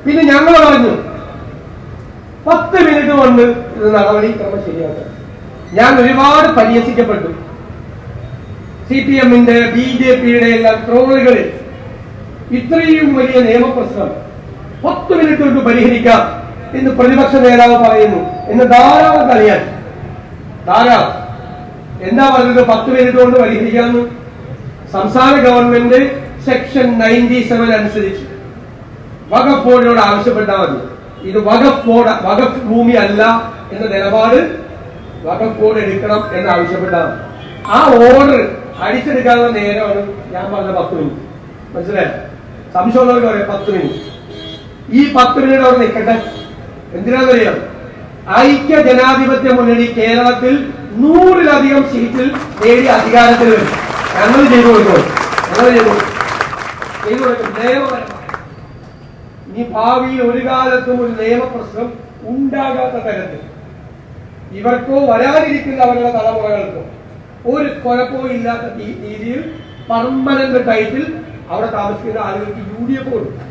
പിന്നെ ഞങ്ങൾ പറഞ്ഞു 10 മിനിറ്റ് കൊണ്ട് ഇത് നടപടിക്രമം ശരിയാക്കാം. ഞാൻ ഒരുപാട് പരിഹസിക്കപ്പെട്ടു. CPM-ന്റെ BJP-യുടെ എല്ലാം ട്രോളുകളിൽ ഇത്രയും വലിയ നിയമപ്രശ്നം 10 മിനിറ്റ് കൊണ്ട് പരിഹരിക്കാം എന്ന് പ്രതിപക്ഷ നേതാവ് പറയുന്നു എന്ന് ധാരാളം കളിയാൻ. ധാരാളം എന്താ പറഞ്ഞത്? 10 മിനിറ്റ് കൊണ്ട് പരിഹരിക്കാമെന്ന്. സംസ്ഥാന ഗവൺമെന്റ് സെക്ഷൻ 97 അനുസരിച്ച് വഖഫ് ബോർഡിനോട് ആവശ്യപ്പെട്ടാൽ മതി. ഇത് വഖഫ് ഭൂമി അല്ല എന്ന നിലപാട് വഖഫ് ബോർഡ് എടുക്കണം എന്ന് ആവശ്യപ്പെട്ടാൽ മതി. ആ ഓർഡർ അടിച്ചെടുക്കാനുള്ള നേരമാണ് ഞാൻ പറഞ്ഞ 10 മിനിറ്റ്. മനസ്സിലായോ? സംശയമുള്ളവർക്ക് പറയാം 10 മിനിറ്റ്. ഈ 10 മിനിറ്റ് അവിടെ നിൽക്കട്ടെ. എന്തിനാണെന്നറിയാം? ഐക്യ ജനാധിപത്യ മുന്നണി കേരളത്തിൽ 100-ലധികം സീറ്റിൽ നേടി അധികാരത്തിൽ വരും. ഞങ്ങൾ ചെയ്തു കൊടുക്കും. നിയമപരമായി ഇനി ഭാവിയിൽ ഒരു കാലത്തും ഒരു നിയമപ്രശ്നം ഉണ്ടാകാത്ത തരത്തിൽ ഇവർക്കോ വരാനിരിക്കുന്ന അവരുടെ തലമുറകൾക്കോ ഒരു കുഴപ്പവും ഇല്ലാത്ത രീതിയിൽ പെർമനന്റ് ടൈറ്റിൽ അവിടെ താമസിക്കുന്ന ആളുകൾക്ക് UDF കൊടുക്കും.